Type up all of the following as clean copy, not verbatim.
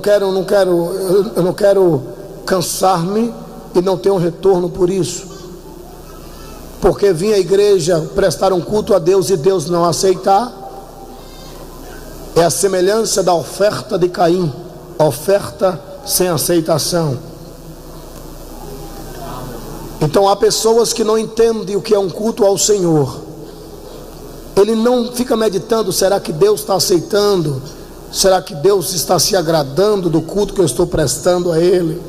eu não quero cansar-me e não ter um retorno por isso, porque vim à igreja prestar um culto a Deus e Deus não aceitar. É a semelhança da oferta de Caim, oferta sem aceitação. Então há pessoas que não entendem o que é um culto ao Senhor. Ele não fica meditando: será que Deus está aceitando? Será que Deus está se agradando do culto que eu estou prestando a Ele?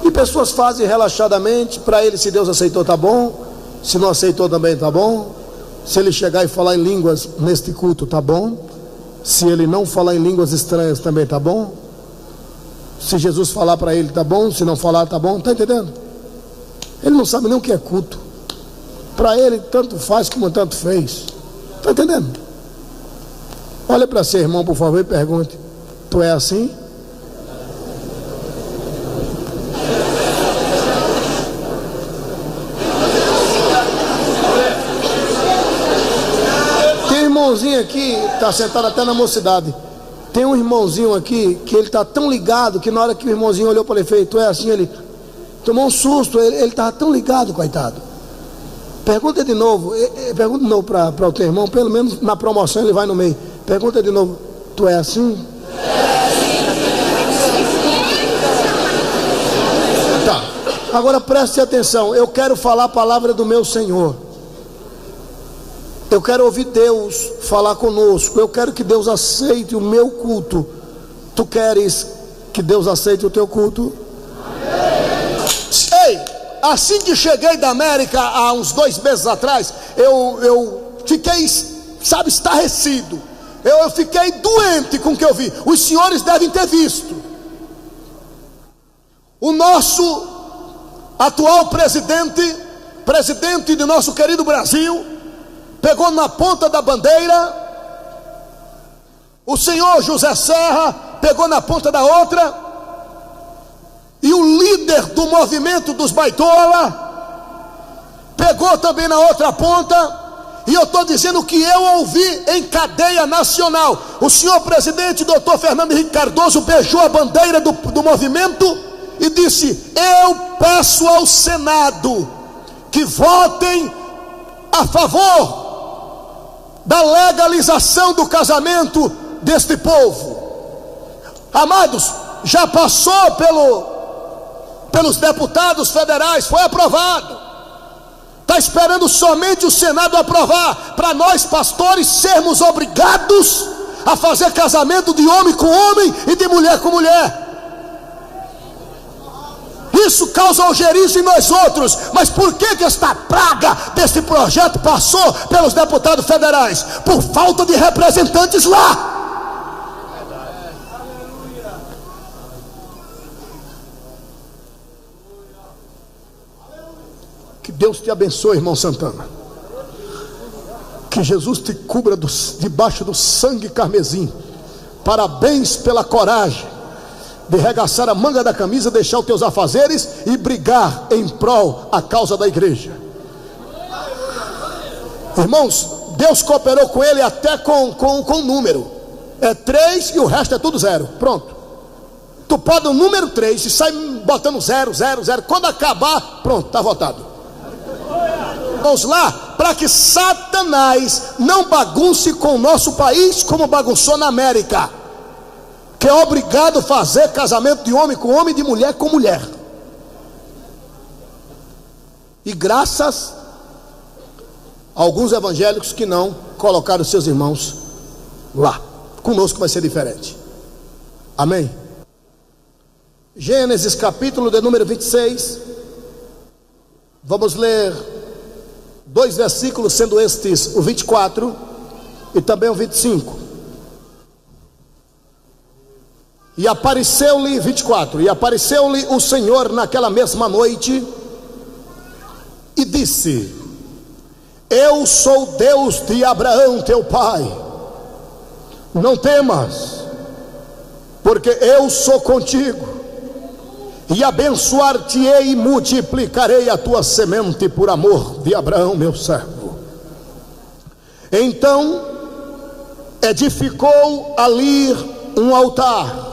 E pessoas fazem relaxadamente. Para ele, se Deus aceitou, está bom. Se não aceitou, também está bom. Se ele chegar e falar em línguas neste culto, está bom. Se ele não falar em línguas estranhas, também está bom. Se Jesus falar para ele, está bom. Se não falar, está bom. Está entendendo? Ele não sabe nem o que é culto. Para ele, tanto faz como tanto fez. Está entendendo? Olha para seu irmão, por favor, e pergunte: tu é assim? Tem um irmãozinho aqui, está sentado até na mocidade. Tem um irmãozinho aqui que ele está tão ligado que na hora que o irmãozinho olhou para ele e fez: tu é assim? Ele tomou um susto. Ele estava tão ligado, coitado. Pergunta de novo para o teu irmão. Pelo menos na promoção ele vai no meio. Pergunta de novo: tu é assim? Tá. Agora preste atenção. Eu quero falar a palavra do meu Senhor. Eu quero ouvir Deus falar conosco. Eu quero que Deus aceite o meu culto. Tu queres que Deus aceite o teu culto? Ei, assim que cheguei da América há uns 2 meses atrás, eu fiquei, sabe, estarrecido. Eu fiquei doente com o que eu vi. Os senhores devem ter visto. O nosso atual presidente do nosso querido Brasil, pegou na ponta da bandeira. O senhor José Serra pegou na ponta da outra. E o líder do movimento dos Baitola pegou também na outra ponta. E eu estou dizendo que eu ouvi em cadeia nacional. O senhor presidente, doutor Fernando Henrique Cardoso, beijou a bandeira do movimento e disse: eu peço ao Senado que votem a favor da legalização do casamento deste povo. Amados, já passou pelos deputados federais, foi aprovado. Está esperando somente o Senado aprovar, para nós pastores sermos obrigados a fazer casamento de homem com homem e de mulher com mulher. Isso causa algerice em nós outros. Mas por que esta praga desse projeto passou pelos deputados federais? Por falta de representantes lá. Que Deus te abençoe, irmão Santana. Que Jesus te cubra debaixo do sangue carmesim. Parabéns pela coragem de regaçar a manga da camisa, deixar os teus afazeres e brigar em prol a causa da igreja. Irmãos, Deus cooperou com ele até com número. É 3 e o resto é tudo 0. Pronto. Tu pode o número 3 e sai botando 0, 0, 0. Quando acabar, pronto, está votado. Vamos lá, para que Satanás não bagunce com o nosso país como bagunçou na América, que é obrigado a fazer casamento de homem com homem, de mulher com mulher. E graças a alguns evangélicos que não colocaram seus irmãos lá. Conosco vai ser diferente. Amém? Gênesis capítulo de número 26. Vamos ler 2 versículos, sendo estes o 24 e também o 25. E apareceu-lhe, 24, e apareceu-lhe o Senhor naquela mesma noite e disse: eu sou Deus de Abraão teu pai, não temas, porque eu sou contigo, e abençoar-te-ei e multiplicarei a tua semente por amor de Abraão meu servo. Então edificou ali um altar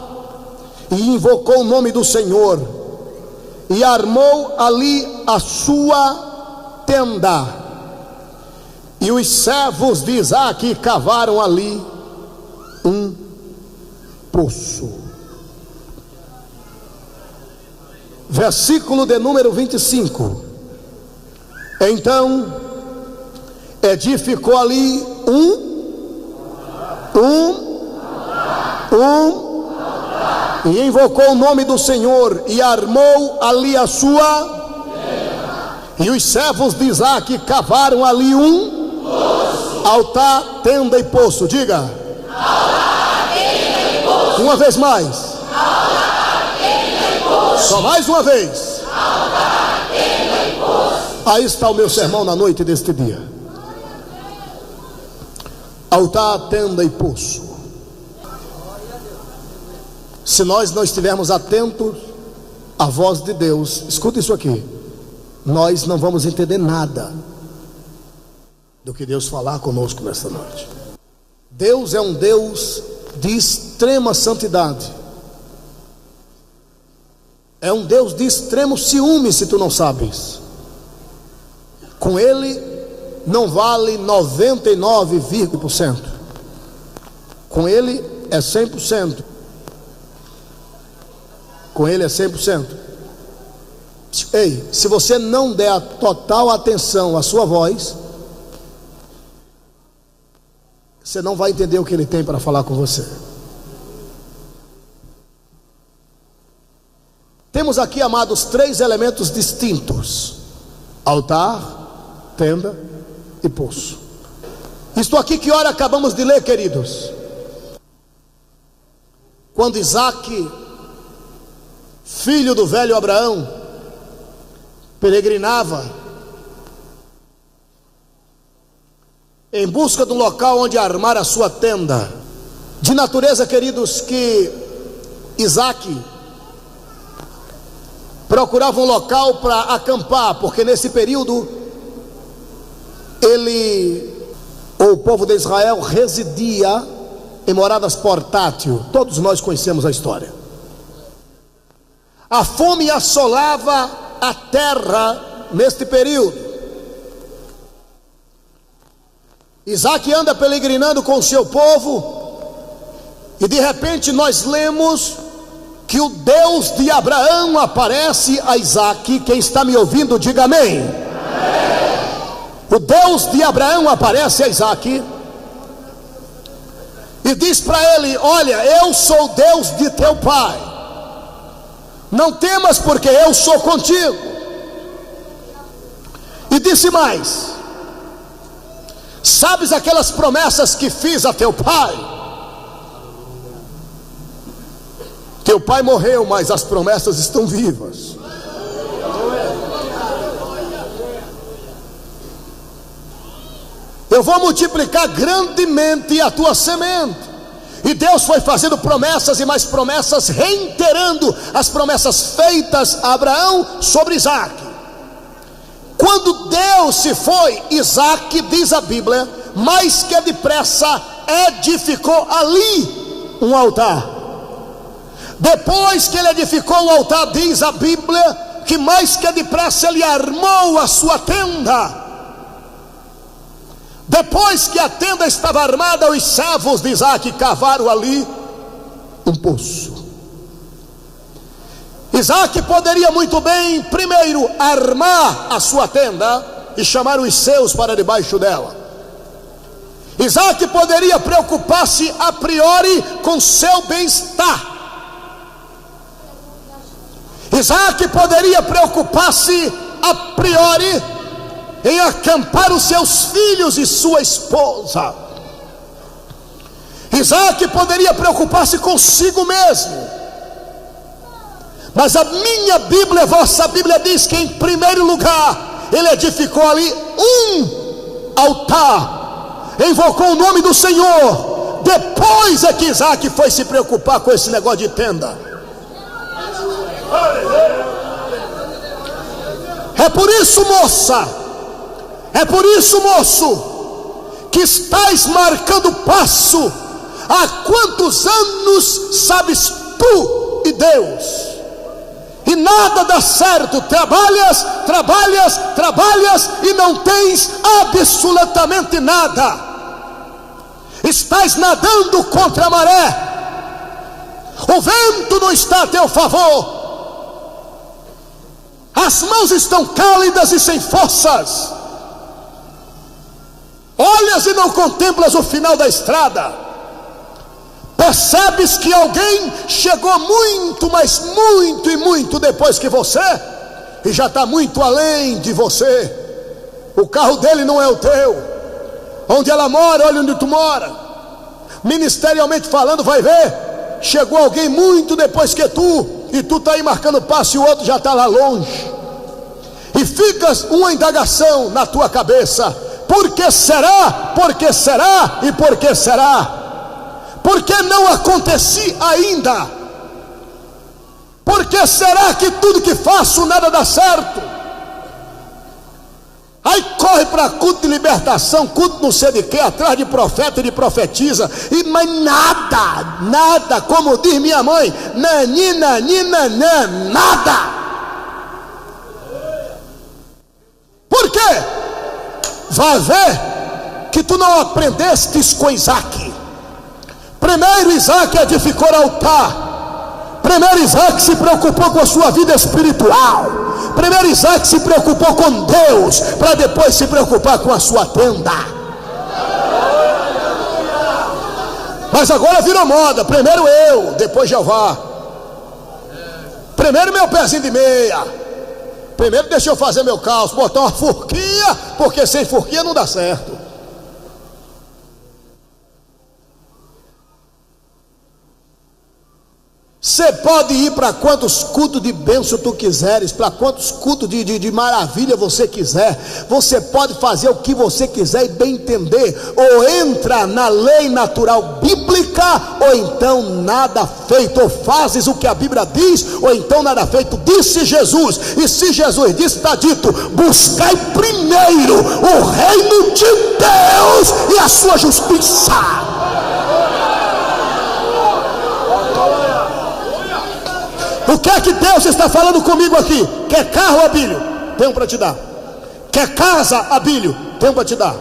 e invocou o nome do Senhor, e armou ali a sua tenda. E os servos de Isaque cavaram ali um poço. Versículo de número 25. Então edificou ali e invocou o nome do Senhor, e armou ali a sua. E os servos de Isaque cavaram ali um altar, tenda e poço. Diga: altar, tenda e poço. Uma vez mais. Altar, tenda e poço. Só mais uma vez. Altar, tenda e poço. Aí está o meu sermão na noite deste dia. Altar, tenda e poço. Se nós não estivermos atentos à voz de Deus, escuta isso aqui, nós não vamos entender nada do que Deus falar conosco nesta noite. Deus é um Deus de extrema santidade. É um Deus de extremo ciúme, se tu não sabes. Com Ele não vale 99,%. Com Ele é 100%. Com Ele é 100%. Ei, se você não der a total atenção à sua voz, você não vai entender o que Ele tem para falar com você. Temos aqui, amados, 3 elementos distintos: altar, tenda e poço. Isto aqui que ora acabamos de ler, queridos. Quando Isaque, filho do velho Abraão, peregrinava em busca de um local onde armar a sua tenda. De natureza, queridos, que Isaque procurava um local para acampar, porque nesse período o povo de Israel residia em moradas portáteis. Todos nós conhecemos a história. A fome assolava a terra neste período. Isaque anda peregrinando com o seu povo, e de repente nós lemos que o Deus de Abraão aparece a Isaque. Quem está me ouvindo, diga amém. O Deus de Abraão aparece a Isaque e diz para ele: olha, eu sou o Deus de teu pai, não temas, porque eu sou contigo. E disse mais: sabes aquelas promessas que fiz a teu pai? Teu pai morreu, mas as promessas estão vivas. Eu vou multiplicar grandemente a tua semente. E Deus foi fazendo promessas e mais promessas, reiterando as promessas feitas a Abraão sobre Isaque. Quando Deus se foi, Isaque, diz a Bíblia, mais que depressa edificou ali um altar. Depois que ele edificou o altar, diz a Bíblia que mais que depressa ele armou a sua tenda. Depois que a tenda estava armada, os servos de Isaque cavaram ali um poço. Isaque poderia muito bem, primeiro, armar a sua tenda e chamar os seus para debaixo dela. Isaque poderia preocupar-se a priori com seu bem-estar. Isaque poderia preocupar-se a priori em acampar os seus filhos e sua esposa. Isaque poderia preocupar-se consigo mesmo. Mas a minha Bíblia, a vossa Bíblia, diz que em primeiro lugar ele edificou ali um altar, invocou o nome do Senhor. Depois é que Isaque foi se preocupar com esse negócio de tenda. É por isso, moça, é por isso, moço, que estás marcando passo. Há quantos anos sabes tu e Deus, e nada dá certo. Trabalhas e não tens absolutamente nada. Estás nadando contra a maré, o vento não está a teu favor, as mãos estão cálidas e sem forças. Olhas e não contemplas o final da estrada. Percebes que alguém chegou muito, mas muito e muito depois que você, e já está muito além de você. O carro dele não é o teu. Onde ela mora, olha onde tu mora. Ministerialmente falando, vai ver, chegou alguém muito depois que tu, e tu está aí marcando passo e o outro já está lá longe. E ficas uma indagação na tua cabeça: por que será? Por que será? E por que será? Por que não aconteci ainda? Por que será que tudo que faço nada dá certo? Aí corre para culto de libertação, culto não sei de quê, atrás de profeta e de profetisa, mas nada, como diz minha mãe, nada. Por quê? Vai ver que tu não aprendestes com Isaac. Primeiro Isaac edificou altar. Primeiro Isaac se preocupou com a sua vida espiritual. Primeiro Isaac se preocupou com Deus, para depois se preocupar com a sua tenda. Mas agora virou moda: primeiro eu, depois Jeová. Primeiro meu pezinho de meia. Primeiro deixa eu fazer meu calço, botar uma forquinha, porque sem forquinha não dá certo. Você pode ir para quantos cultos de bênção tu quiseres, para quantos cultos de maravilha você quiser. Você pode fazer o que você quiser e bem entender. Ou entra na lei natural bíblica, ou então nada feito. Ou fazes o que a Bíblia diz, ou então nada feito. Disse Jesus, e se Jesus disse, está dito: buscai primeiro o reino de Deus e a sua justiça. O que é que Deus está falando comigo aqui? Quer carro, Abílio? Tenho para te dar. Quer casa, Abílio? Tenho para te dar.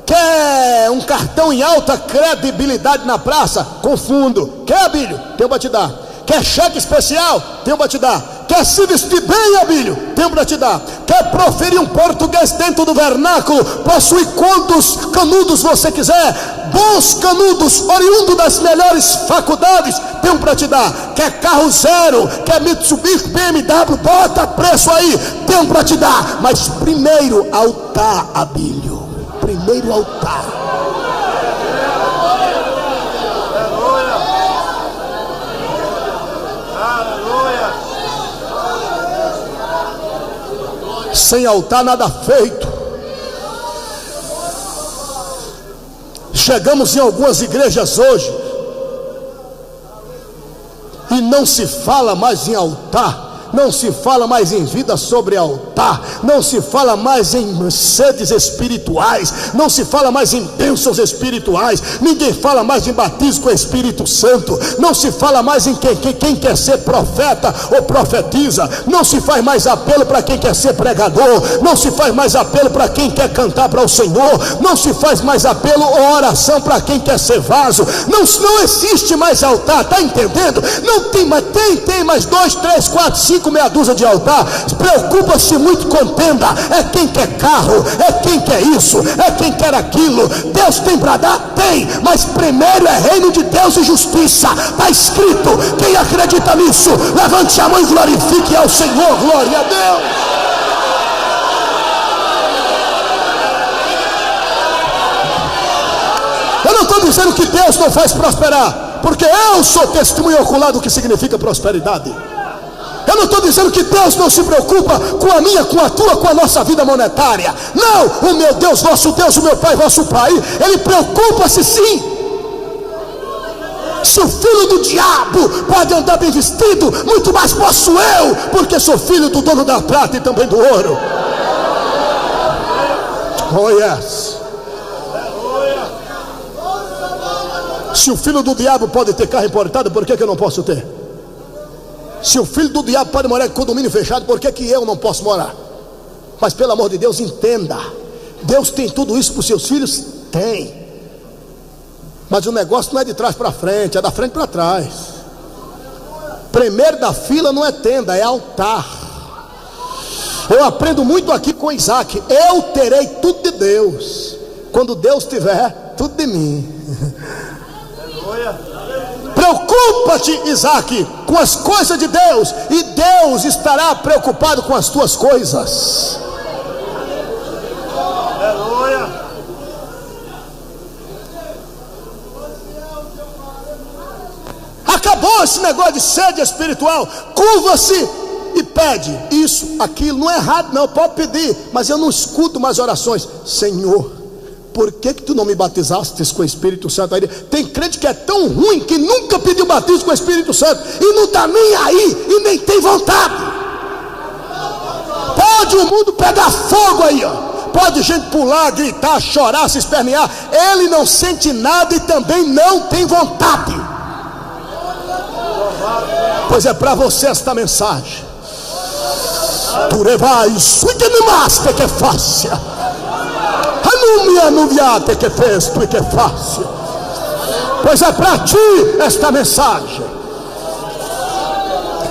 Quer um cartão em alta credibilidade na praça? Com fundo. Quer, Abílio? Tenho para te dar. Quer cheque especial? Tenho para te dar. Quer se vestir bem, Abílio? Tenho para te dar. Quer proferir um português dentro do vernáculo? Possui quantos canudos você quiser, bons canudos, oriundo das melhores faculdades? Tenho para te dar. Quer carro zero? Quer Mitsubishi, BMW? Bota preço aí. Tenho para te dar. Mas primeiro altar, Abílio. Primeiro altar. Sem altar nada feito. Chegamos em algumas igrejas hoje e não se fala mais em altar. Não se fala mais em vida sobre altar. Não se fala mais em sedes espirituais. Não se fala mais em bênçãos espirituais. Ninguém fala mais em batismo com o Espírito Santo. Não se fala mais em quem quer ser profeta ou profetiza. Não se faz mais apelo para quem quer ser pregador. Não se faz mais apelo para quem quer cantar para o Senhor. Não se faz mais apelo ou oração para quem quer ser vaso. Não existe mais altar, está entendendo? Não tem mais, tem mais 2, 3, 4, 5, meia dúzia de altar. Preocupa-se muito com tenda. É quem quer carro, é quem quer isso, é quem quer aquilo. Deus tem para dar? Tem, mas primeiro é reino de Deus e justiça. Está escrito. Quem acredita nisso, levante a mão e glorifique ao Senhor. Glória a Deus. Eu não estou dizendo que Deus não faz prosperar, porque eu sou testemunho ocular do que significa prosperidade. Eu não estou dizendo que Deus não se preocupa com a minha, com a tua, com a nossa vida monetária. Não, o meu Deus, vosso Deus, o meu Pai, vosso Pai, Ele preocupa-se sim. Se o filho do diabo pode andar bem vestido, muito mais posso eu, porque sou filho do dono da prata e também do ouro. Oh yes. Se o filho do diabo pode ter carro importado, por que eu não posso ter? Se o filho do diabo pode morar em condomínio fechado, por que eu não posso morar? Mas pelo amor de Deus, entenda, Deus tem tudo isso para os seus filhos? Tem. Mas o negócio não é de trás para frente, é da frente para trás. Primeiro da fila não é tenda, é altar. Eu aprendo muito aqui com Isaac. Eu terei tudo de Deus, quando Deus tiver tudo de mim. Preocupa-te, Isaac, com as coisas de Deus, e Deus estará preocupado com as tuas coisas. Aleluia. Acabou esse negócio de sede espiritual. Curva-se e pede isso, aquilo. Não é errado não, pode pedir, mas eu não escuto mais orações. Senhor, por que tu não me batizaste com o Espírito Santo? Tem crente que é tão ruim que nunca pediu batismo com o Espírito Santo e não está nem aí e nem tem vontade. Pode o mundo pegar fogo aí, ó. Pode gente pular, gritar, chorar, se espernear. Ele não sente nada e também não tem vontade. Pois é para você esta mensagem. Tu levais o que me maste que fácil. Anuviate que festo e que fácil. Pois é para ti esta mensagem.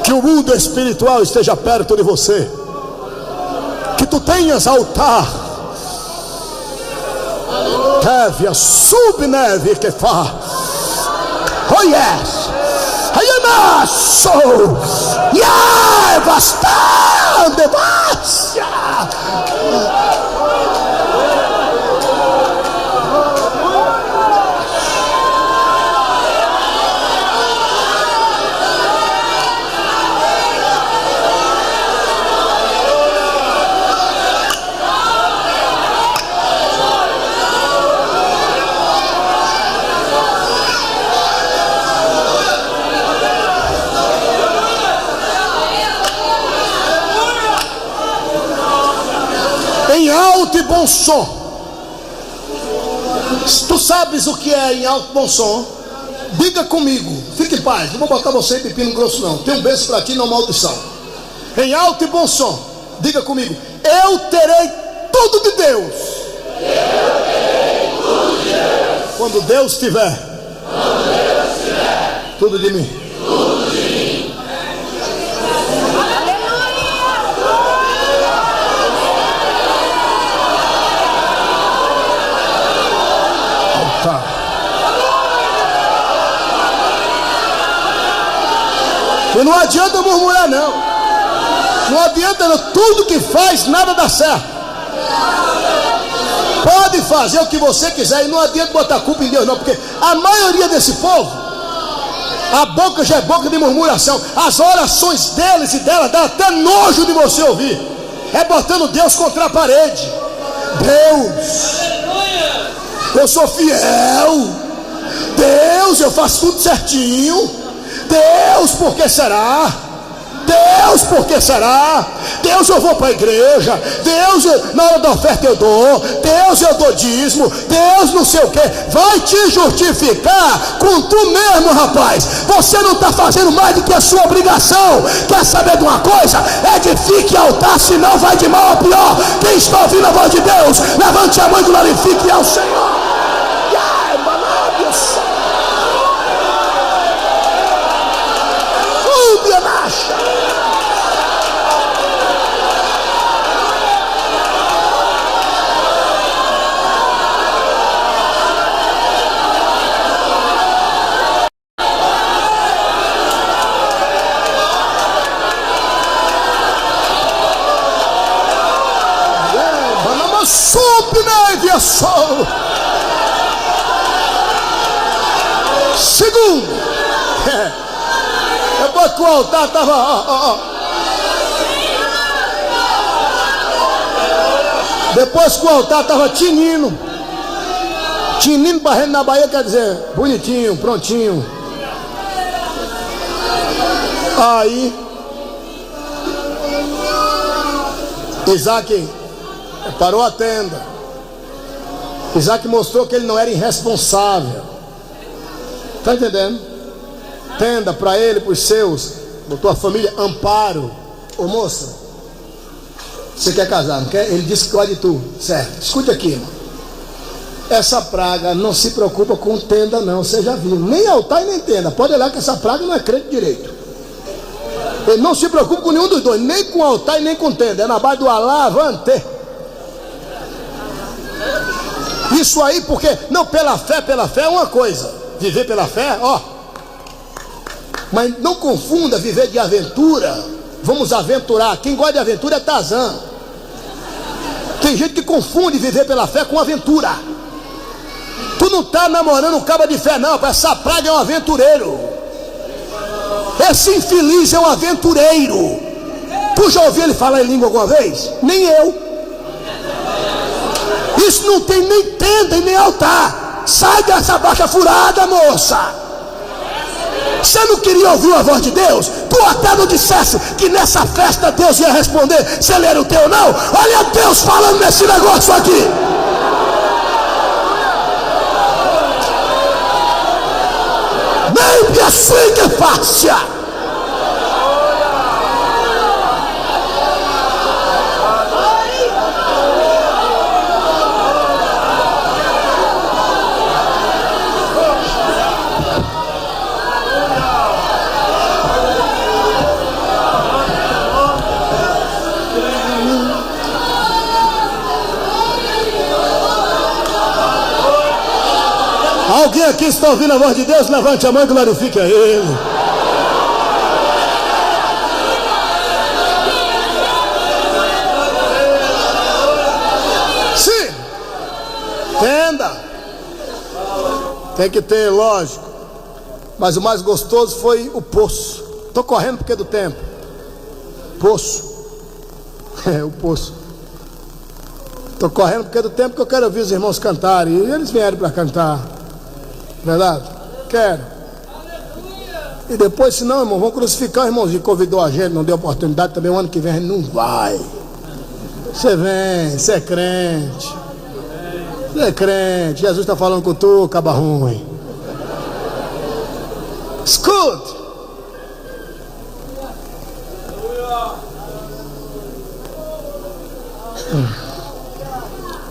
Que o mundo espiritual esteja perto de você. Que tu tenhas altar. Teve subneve que faz. Oh yes. I am so. Yeah, bastante basta. Em alto e bom som. Tu sabes o que é em alto e bom som? Diga comigo, fique em paz. Não vou botar você em pepino grosso não. Tem um beijo para ti, não maldição. Em alto e bom som. Diga comigo, eu terei tudo de Deus. Eu terei tudo de Deus. Quando Deus tiver tudo de mim. Tudo de mim. Tá. E não adianta murmurar não. Não adianta não. Tudo que faz nada dá certo. Pode fazer o que você quiser e não adianta botar culpa em Deus não, porque a maioria desse povo, a boca já é boca de murmuração. As orações deles e dela dá até nojo de você ouvir. É botando Deus contra a parede. Deus, eu sou fiel. Deus, eu faço tudo certinho. Deus, por que será? Deus, por que será? Deus, eu vou para a igreja. Deus, na hora da oferta eu dou. Deus, eu dou dízimo. Deus, não sei o que. Vai te justificar com tu mesmo, rapaz. Você não está fazendo mais do que a sua obrigação. Quer saber de uma coisa? Edifique altar, senão vai de mal a pior. Quem está ouvindo a voz de Deus, levante a mão e glorifique ao Senhor. Segundo, depois que o altar estava depois que o altar estava tinindo barrendo na Bahia, quer dizer bonitinho, prontinho. Aí Isaac parou a tenda. Isaac mostrou que ele não era irresponsável. Está entendendo? Tenda para ele, para os seus, Botou a família Amparo. Ô moça, você quer casar, não quer? Ele disse que gosta de tu, certo? Escute aqui, irmão. Essa praga não se preocupa com tenda não, você já viu. Nem altar e nem tenda. Pode olhar que essa praga não é crente direito. Ele não se preocupa com nenhum dos dois, nem com altar e nem com tenda. É na base do alavante. Isso aí porque, não, pela fé é uma coisa. Viver pela fé, ó. Mas não confunda viver de aventura. Vamos aventurar. Quem gosta de aventura é Tarzan. Tem gente que confunde viver pela fé com aventura. Tu não está namorando um cabo de fé não. Essa praga é um aventureiro. Esse infeliz é um aventureiro. Tu já ouviu ele falar em língua alguma vez? Nem eu. Isso não tem nem tenda e nem altar. Sai dessa baixa furada, moça. Você não queria ouvir a voz de Deus? Tu até não dissesse que nessa festa Deus ia responder se ele era o teu não? Olha Deus falando nesse negócio aqui. Nem que a sua fácil. Alguém aqui está ouvindo a voz de Deus? Levante a mão e glorifique a Ele. Sim, tenda. Tem que ter, lógico. Mas o mais gostoso foi o poço. Estou correndo porque é do tempo. Poço. É, o poço. Estou correndo porque é do tempo que eu quero ouvir os irmãos cantarem. E eles vieram para cantar. Verdade? Quero. E depois, se não, irmão, vão crucificar o irmãozinho. Convidou a gente, não deu oportunidade. Também o ano que vem a gente não vai. Você vem, você é crente. Você é crente. Jesus está falando com tu, caba ruim. Escute.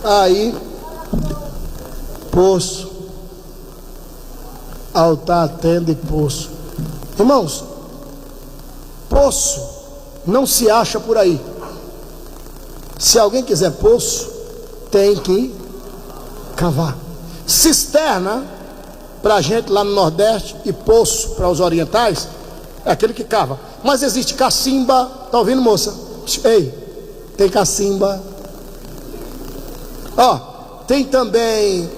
Aí, poço. Altar, tenda e poço. Irmãos, poço não se acha por aí. Se alguém quiser poço, tem que cavar. Cisterna para a gente lá no Nordeste e poço para os orientais é aquele que cava. Mas existe cacimba. Tá ouvindo, moça? Ei, tem cacimba. Ó, tem também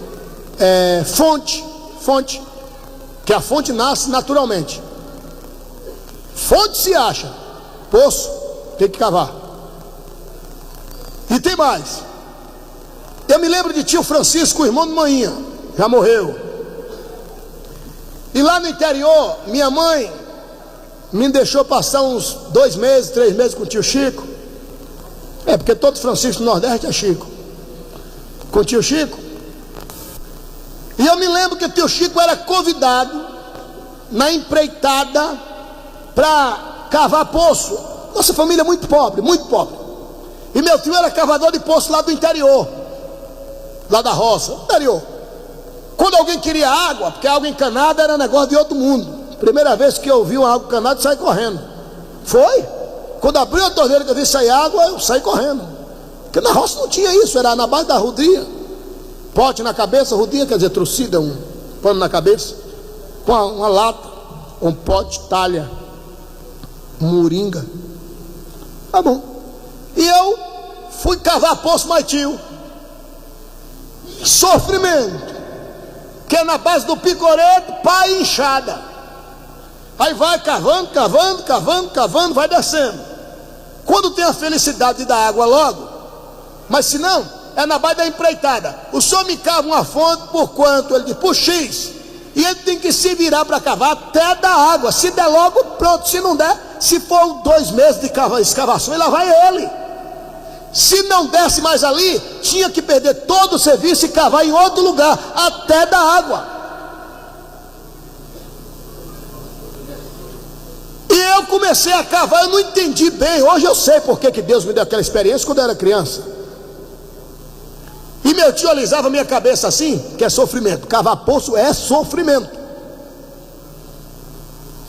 fonte, que a fonte nasce naturalmente. Fonte se acha, poço tem que cavar. E tem mais. Eu me lembro de tio Francisco, irmão de manhinha, já morreu. E lá no interior, minha mãe me deixou passar uns 2 meses, 3 meses com o tio Chico. É porque todo Francisco do Nordeste é Chico. Com o tio Chico. E eu me lembro que o tio Chico era convidado na empreitada para cavar poço. Nossa família é muito pobre, muito pobre. E meu tio era cavador de poço lá do interior, lá da roça, interior. Quando alguém queria água, porque água encanada era negócio de outro mundo. Primeira vez que eu vi uma água encanada, eu saí correndo. Foi? Quando abriu a torneira que eu vi sair água, eu saí correndo. Porque na roça não tinha isso, era na base da rodinha. Pote na cabeça, rodinha quer dizer trucida, um pano na cabeça, com uma lata, um pote, talha, moringa. Tá bom. E eu fui cavar poço, mas tio, sofrimento, que é na base do picoreto, pá e enxada. Aí vai cavando, vai descendo. Quando tem a felicidade de dar água logo, mas se não, é na base da empreitada. O senhor me cava uma fonte por quanto? Ele diz, por X. E ele tem que se virar para cavar até dar água. Se der logo, pronto. Se não der, se for 2 meses de escavação, e lá vai ele. Se não desse mais ali, tinha que perder todo o serviço e cavar em outro lugar até dar água. E eu com comecei a cavar, eu não entendi bem. Hoje eu sei por que Deus me deu aquela experiência quando eu era criança. E meu tio alisava minha cabeça assim, que é sofrimento. Cavar poço é sofrimento.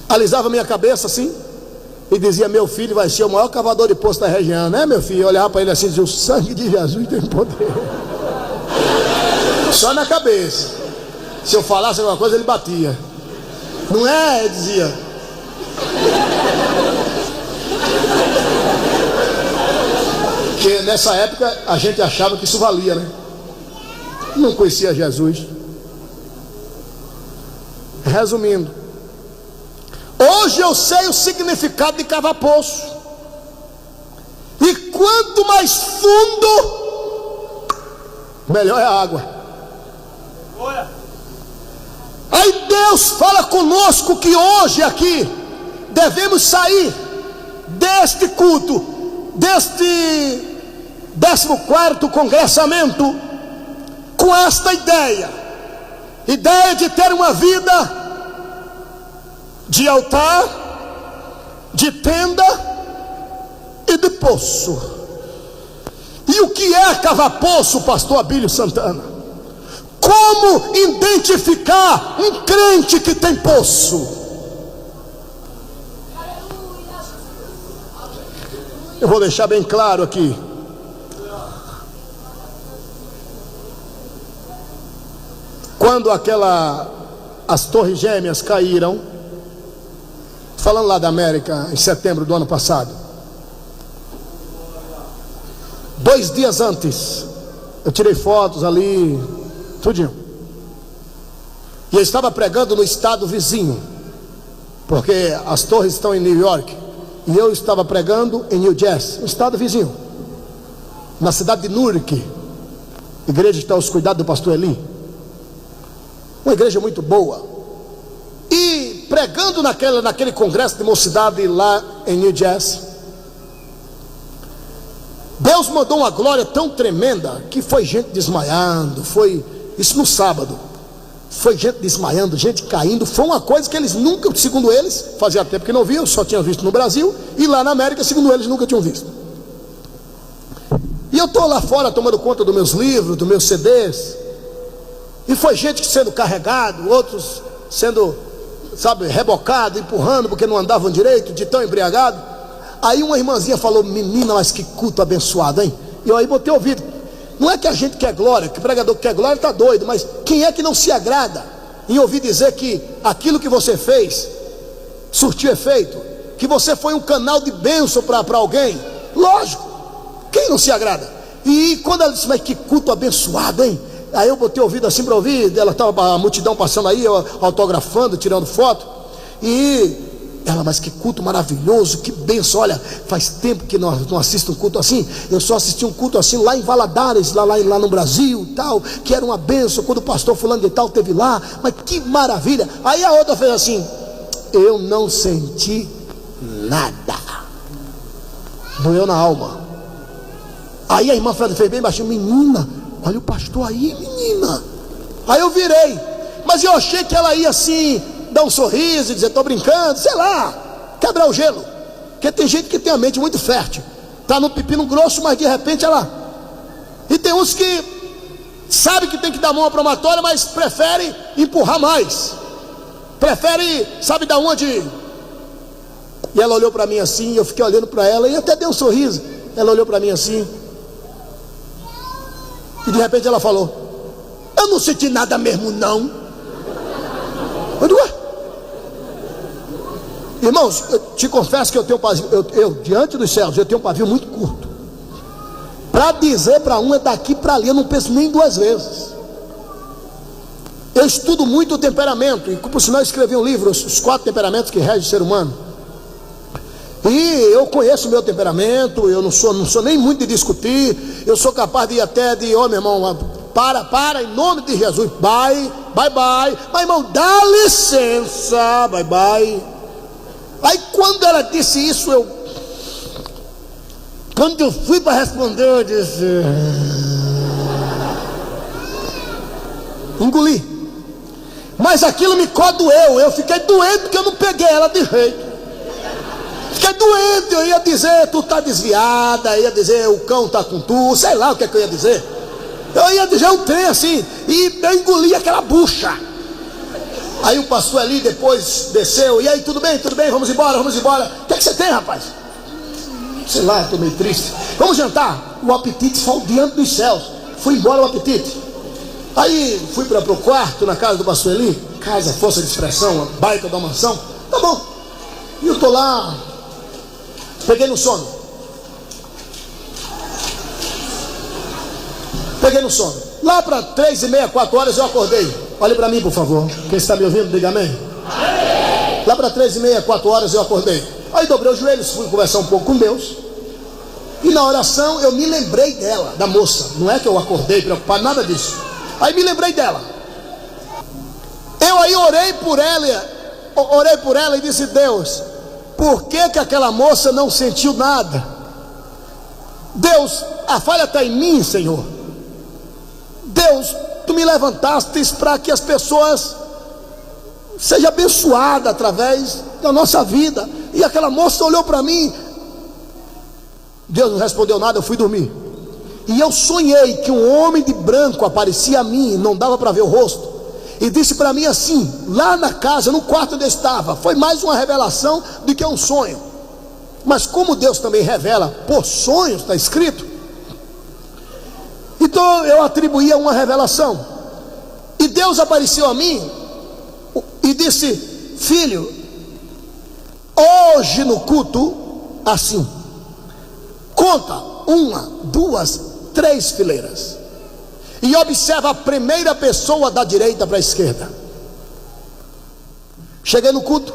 Alisava minha cabeça assim e dizia: meu filho vai ser o maior cavador de poço da região, né, meu filho? Eu olhava para ele assim e dizia: o sangue de Jesus tem poder. Só na cabeça. Se eu falasse alguma coisa, ele batia. Não é? Ele dizia. Porque nessa época a gente achava que isso valia, né? Não conhecia Jesus. Resumindo, hoje eu sei o significado de cavar poço. E quanto mais fundo, melhor é a água. Aí Deus fala conosco que hoje aqui devemos sair deste culto, deste 14º congressamento, com esta ideia de ter uma vida de altar, de tenda e de poço. E o que é cavar poço, pastor Abílio Santana? Como identificar um crente que tem poço? Eu vou deixar bem claro aqui. Quando as torres gêmeas caíram, falando lá da América, em setembro do ano passado, 2 dias antes, eu tirei fotos ali, tudinho. E eu estava pregando no estado vizinho, porque as torres estão em New York, e eu estava pregando em New Jersey, um estado vizinho, na cidade de Newark, igreja que está aos cuidados do pastor Eli. Uma igreja muito boa. E pregando naquele congresso de mocidade lá em New Jersey, Deus mandou uma glória tão tremenda que foi gente desmaiando. Foi isso no sábado. Foi gente desmaiando, gente caindo. Foi uma coisa que eles nunca, segundo eles, fazia tempo que não viam, só tinham visto no Brasil. E lá na América, segundo eles, nunca tinham visto. E eu estou lá fora tomando conta dos meus livros, dos meus CDs. E foi gente sendo carregado, outros sendo, rebocado, empurrando porque não andavam direito, de tão embriagado. Aí uma irmãzinha falou: menina, mas que culto abençoado, hein? E eu aí botei ouvido. Não é que a gente quer glória, que o pregador que quer glória está doido, mas quem é que não se agrada em ouvir dizer que aquilo que você fez surtiu efeito, que você foi um canal de bênção para alguém? Lógico, quem não se agrada? E quando ela disse: mas que culto abençoado, hein? Aí eu botei ouvido assim para ouvir. Ela estava a multidão passando aí, eu autografando, tirando foto. E ela: mas que culto maravilhoso, que bênção. Olha, faz tempo que não assisto um culto assim. Eu só assisti um culto assim lá em Valadares, lá no Brasil e tal, que era uma bênção quando o pastor fulano de tal esteve lá. Mas que maravilha. Aí a outra fez assim: eu não senti nada, doeu na alma. Aí a irmã fez bem baixinho: menina, olha o pastor aí, menina. Aí eu virei, mas eu achei que ela ia assim, dar um sorriso e dizer: tô brincando, sei lá, quebrar o gelo. Porque tem gente que tem a mente muito fértil, tá no pepino grosso, mas de repente ela. E tem uns que sabe que tem que dar mão à promatória, mas prefere empurrar mais, prefere, sabe da onde. E ela olhou para mim assim, eu fiquei olhando para ela e até dei um sorriso. Ela olhou para mim assim, e de repente ela falou: eu não senti nada mesmo não. Eu digo: ué? Irmãos, eu te confesso que eu tenho eu diante dos céus, eu tenho um pavio muito curto. Para dizer para um é daqui para ali, eu não penso nem 2 vezes. Eu estudo muito o temperamento, e por sinal eu escrevi um livro, os 4 temperamentos que regem o ser humano. E eu conheço o meu temperamento, eu não sou nem muito de discutir. Eu sou capaz de ir até de: ó, meu irmão, para, em nome de Jesus, bye. Mas irmão, dá licença, bye. Aí quando ela disse isso, quando eu fui para responder, eu disse: engoli. Mas aquilo me codoeu, eu fiquei doente porque eu não peguei ela de jeito. fiquei doente. Eu ia dizer, tu tá desviada, ia dizer, o cão tá com tu, sei lá o que é que eu ia dizer. Eu ia dizer um trem assim, e eu engoli aquela bucha. Aí o pastor ali depois desceu, e aí, tudo bem, vamos embora. O que é que você tem, rapaz? Sei lá, estou meio triste. Vamos jantar. O apetite foi diante dos céus. Fui embora o apetite. Aí fui para o quarto na casa do pastor Eli. Casa, força de expressão, uma baita da mansão. Tá bom. E eu tô lá. Peguei no sono. Lá para 3h30, 4 horas eu acordei. Olhe para mim, por favor. Quem está me ouvindo, diga amém. Amém. Lá para 3h30, 4 horas eu acordei. Aí dobrei os joelhos, fui conversar um pouco com Deus. E na oração eu me lembrei dela, da moça. Não é que eu acordei preocupado, nada disso. Aí me lembrei dela. Eu aí orei por ela e disse: Deus, por que aquela moça não sentiu nada? Deus, a falha está em mim, Senhor. Deus, tu me levantastes para que as pessoas sejam abençoadas através da nossa vida. E aquela moça olhou para mim. Deus não respondeu nada, eu fui dormir. E eu sonhei que um homem de branco aparecia a mim, não dava para ver o rosto, e disse para mim assim, lá na casa, no quarto onde eu estava. Foi mais uma revelação do que um sonho. Mas como Deus também revela por sonhos, está escrito, então eu atribuía uma revelação. E Deus apareceu a mim e disse: filho, hoje no culto, assim, conta 1, 2, 3 fileiras e observa a primeira pessoa da direita para a esquerda. Cheguei no culto,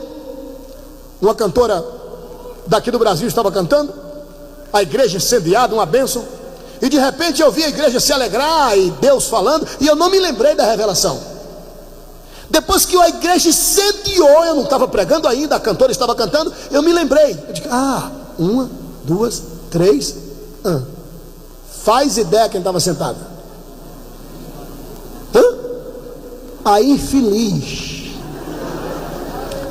uma cantora daqui do Brasil estava cantando, a igreja incendiada, uma bênção, e de repente eu vi a igreja se alegrar e Deus falando, e eu não me lembrei da revelação. Depois que a igreja incendiou, eu não estava pregando ainda, a cantora estava cantando, eu me lembrei. Eu disse: 1, 2, 3. Faz ideia quem estava sentado. Aí infeliz.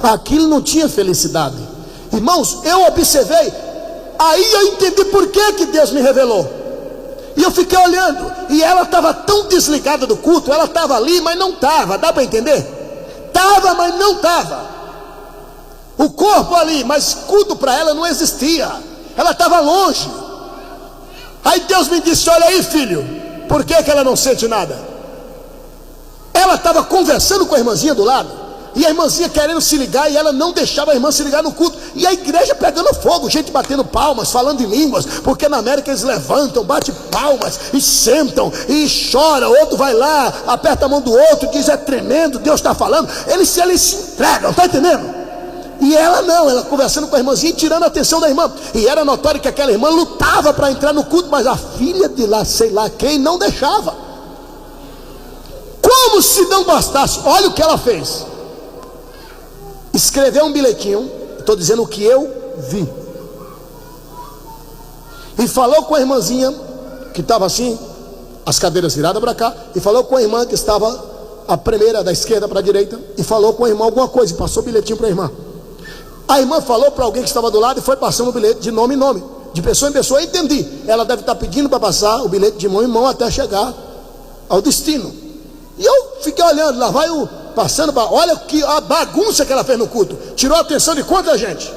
Aquilo não tinha felicidade. Irmãos, eu observei. Aí eu entendi por que Deus me revelou. E eu fiquei olhando, e ela estava tão desligada do culto. Ela estava ali, mas não estava. Dá para entender? Estava, mas não estava. O corpo ali, mas culto para ela não existia. Ela estava longe. Aí Deus me disse: olha aí, filho, por que ela não sente nada? Ela estava conversando com a irmãzinha do lado, e a irmãzinha querendo se ligar, e ela não deixava a irmã se ligar no culto. E a igreja pegando fogo, gente batendo palmas, falando em línguas, porque na América eles levantam, batem palmas, e sentam, e choram. Outro vai lá, aperta a mão do outro, diz: é tremendo, Deus está falando. Eles se entregam, está entendendo? E ela não, ela conversando com a irmãzinha, tirando a atenção da irmã. E era notório que aquela irmã lutava para entrar no culto, mas a filha de lá, sei lá quem, não deixava. Como se não bastasse, olha o que ela fez. Escreveu um bilhetinho, estou dizendo o que eu vi, e falou com a irmãzinha que estava assim, as cadeiras viradas para cá, e falou com a irmã que estava a primeira da esquerda para a direita, e falou com a irmã alguma coisa, e passou o bilhetinho para a irmã. A irmã falou para alguém que estava do lado, e foi passando o bilhete de nome em nome, de pessoa em pessoa. Eu entendi, ela deve estar pedindo para passar o bilhete de mão em mão até chegar ao destino. E eu fiquei olhando, lá vai o passando, olha que a bagunça que ela fez no culto. Tirou a atenção de quanta gente?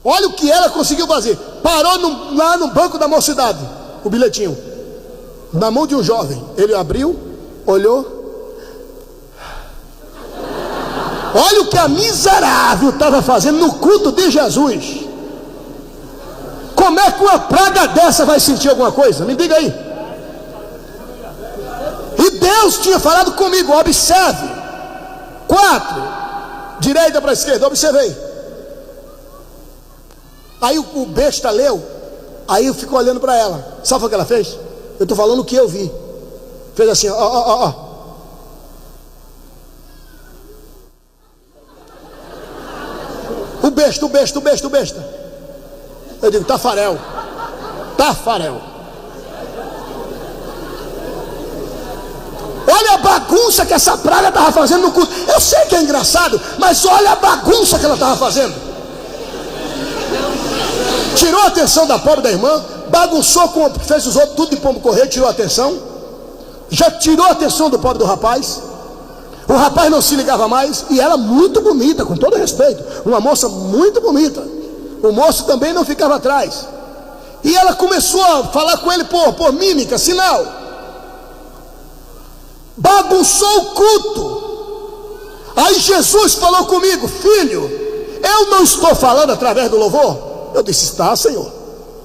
Olha o que ela conseguiu fazer. Parou lá no banco da mocidade, o bilhetinho na mão de um jovem. Ele abriu, olhou. Olha o que a miserável estava fazendo no culto de Jesus. Como é que uma praga dessa vai sentir alguma coisa? Me diga aí. E Deus tinha falado comigo: observe. 4, direita para a esquerda, observei. Aí o besta leu. Aí eu fico olhando para ela. Sabe o que ela fez? Eu estou falando o que eu vi. Fez assim, ó. O besta. Eu digo: Tafarel. Olha a bagunça que essa praga estava fazendo no culto. Eu sei que é engraçado, mas olha a bagunça que ela estava fazendo. Tirou a atenção da pobre da irmã, bagunçou, fez os outros tudo de pombo correr, tirou a atenção. Já tirou a atenção do pobre do rapaz. O rapaz não se ligava mais. E ela muito bonita, com todo respeito, uma moça muito bonita. O moço também não ficava atrás. E ela começou a falar com ele por mímica, sinal. Bagunçou o culto. Aí Jesus falou comigo: filho, eu não estou falando através do louvor? Eu disse: está, Senhor.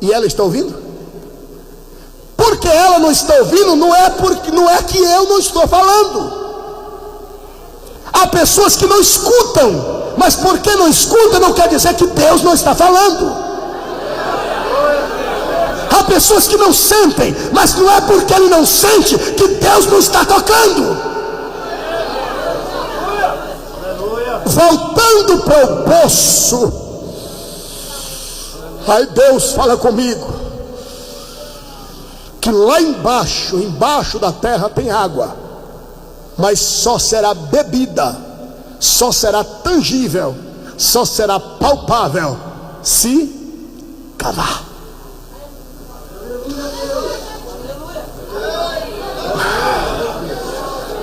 E ela está ouvindo? Porque ela não está ouvindo, não é que eu não estou falando. Há pessoas que não escutam, mas porque não escuta não quer dizer que Deus não está falando. Há pessoas que não sentem, mas não é porque ele não sente que Deus não está tocando. Voltando para o poço, aí Deus fala comigo que lá embaixo da terra tem água, mas só será bebida, só será tangível, só será palpável se cavar.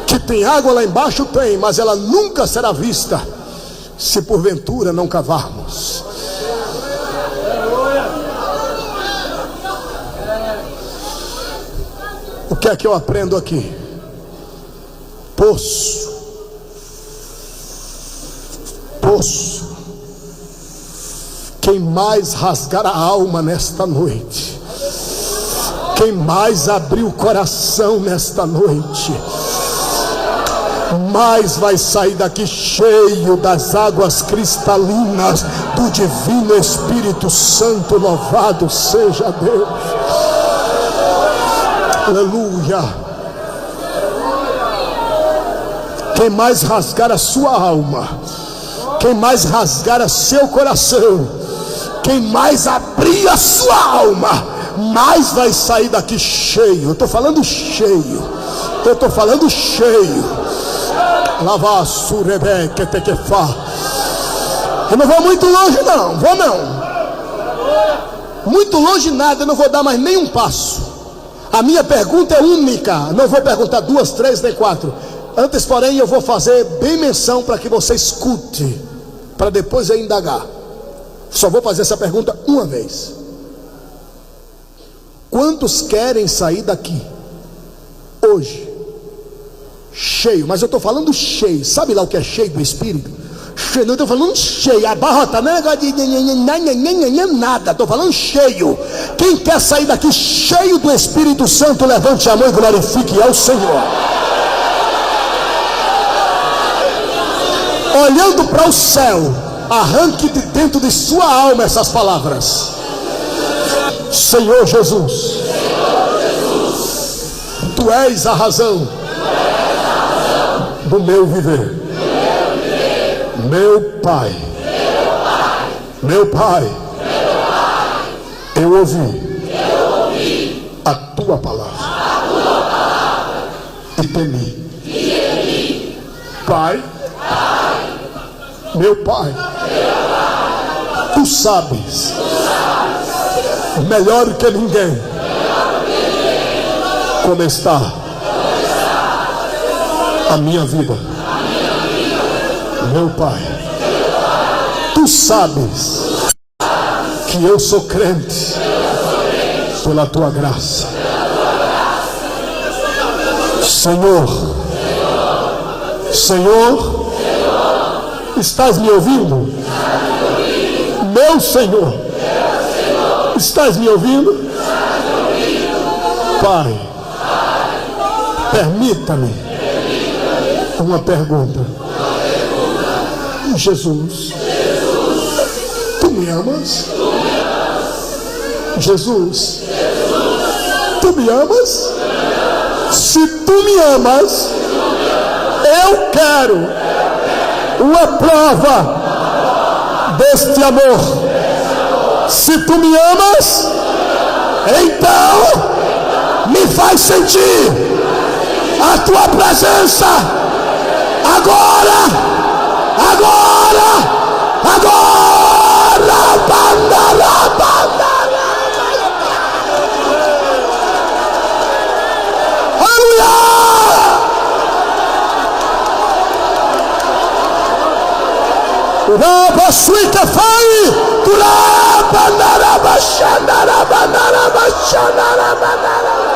Que tem água lá embaixo, tem, mas ela nunca será vista se porventura não cavarmos. O que é que eu aprendo aqui? Poço. Quem mais rasgar a alma nesta noite, quem mais abrir o coração nesta noite, mais vai sair daqui cheio das águas cristalinas do divino Espírito Santo. Louvado seja Deus. Aleluia. Quem mais rasgar a sua alma, quem mais rasgar a seu coração, quem mais abrir a sua alma, mais vai sair daqui cheio. Eu estou falando cheio. Lava surebeque tequefá. Eu não vou muito longe não. Muito longe nada, eu não vou dar mais nenhum passo. A minha pergunta é única, não vou perguntar 2, 3 nem 4. Antes, porém, eu vou fazer bem menção para que você escute, para depois eu indagar. Só vou fazer essa pergunta uma vez. Quantos querem sair daqui hoje cheio? Mas eu estou falando cheio. Sabe lá o que é cheio do Espírito? Cheio, não estou falando cheio. Abarrota, não é negócio de nada. Estou falando cheio. Quem quer sair daqui cheio do Espírito Santo, levante a mão e glorifique ao Senhor. Olhando para o céu, arranque de dentro de sua alma essas palavras: Senhor Jesus, Tu és a razão do meu viver. Meu Pai, eu ouvi a Tua palavra e temi. Pai, meu Pai, Tu sabes melhor que ninguém como está a minha vida. Meu Pai, Tu sabes que eu sou crente pela Tua graça. Senhor, estás me ouvindo? Meu Senhor, estás me ouvindo? Pai, permita-me uma pergunta. Jesus, Tu me amas? Jesus, Tu me amas? Se Tu me amas, eu quero uma prova deste amor. Se Tu me amas, então me faz sentir a tua presença. Agora, agora, agora, aleluia. Raba suita fai, turaba naraba shanaraba naraba shanaraba naraba.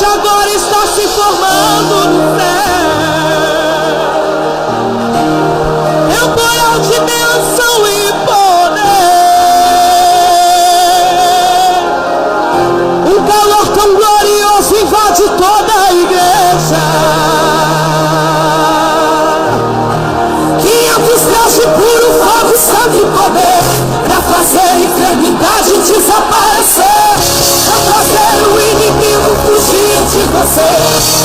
Agora está se formando no céu. É um coral de bênção e poder. Um calor tão glorioso invade toda a igreja. 500 graus de puro fogo, santo e poder, pra fazer a enfermidade desaparecer, pra fazer o inimigo fugir de você.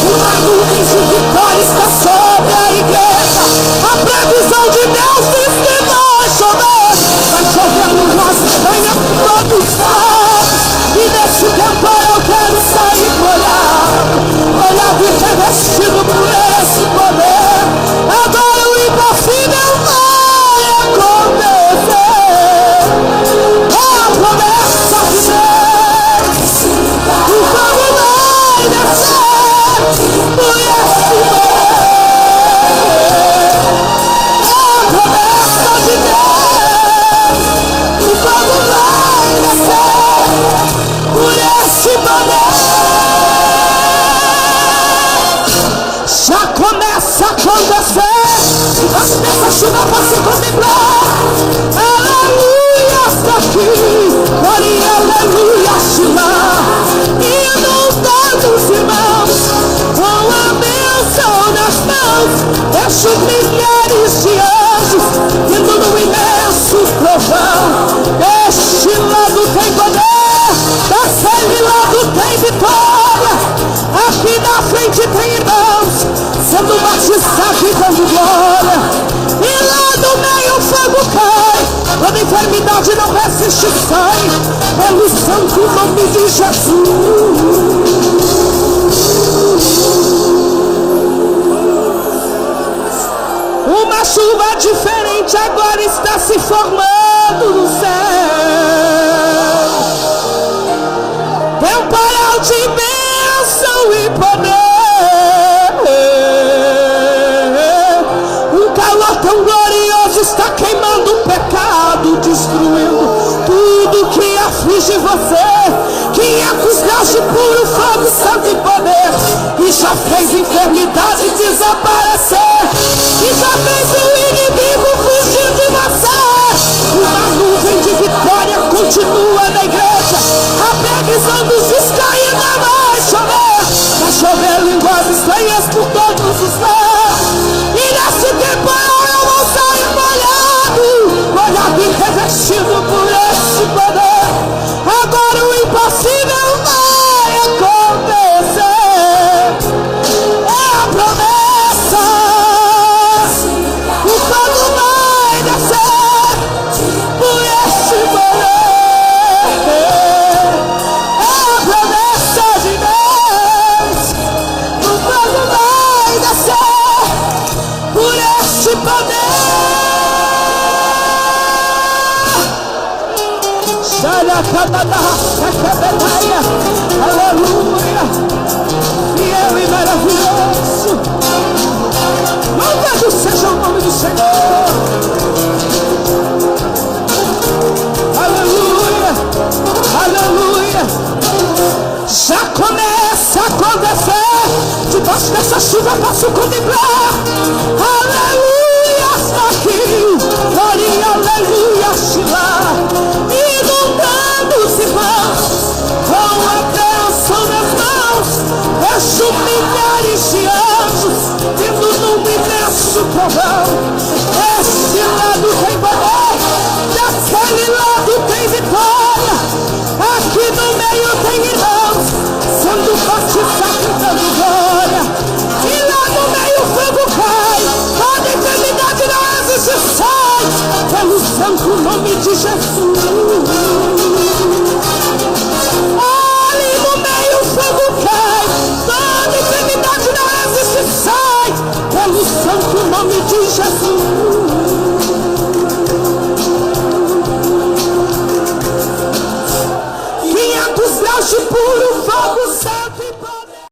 Uma nuvem de vitória está sobre a igreja. A previsão de Deus diz que vai chover. Vai chover no nosso banho todos nós. E nesse tempo eu quero sair molhado e revestido por esse poder. Agora o impossível vai acontecer. É a promessa de Deus. O fogo vai descer por esse poder. É a promessa de Deus. O fogo vai descer por esse poder. Já começa a acontecer. Essa chuva para se contemplar. Aleluia, está aqui. Glória, aleluia, Shema. Inundando os irmãos com a bênção nas mãos. Vejo milhares de anjos vindo no imenso trovão. Este lado tem poder, daquele lado tem vitória. Aqui na frente tem irmãos sendo batizados e dando glória. E lá no meio o fogo cai. Toda enfermidade não resiste, sai pelo santo nome de Jesus. Uma chuva diferente agora está se formando no céu. Temporal de bênção e poder. Um calor tão glorioso está queimando o pecado, destruindo tudo que aflige você. 500 graus de puro fogo, santo e poder, e já fez enfermidade desaparecer, e já fez o inimigo fugir de você. Uma nuvem de vitória continua na igreja. A previsão dos descaídos vai chover. Vai chover línguas estranhas por todos os lados. E nesse tempo eu vou sair molhado e revestido por esse poder. Agora o impossível vai acontecer. É a promessa. O fogo vai descer por esse poder. É a promessa de Deus. O fogo vai descer por esse poder. Aleluia, fiel e maravilhoso. Louvado seja o nome do Senhor. Aleluia, aleluia. Já começa a acontecer. Debaixo dessa chuva posso contemplar. Aleluia, está aqui. Glória, aleluia, Shema. Inundando santo nome de Jesus. Ali no meio o fogo cai, toda enfermidade não existe, sai pelo santo nome de Jesus.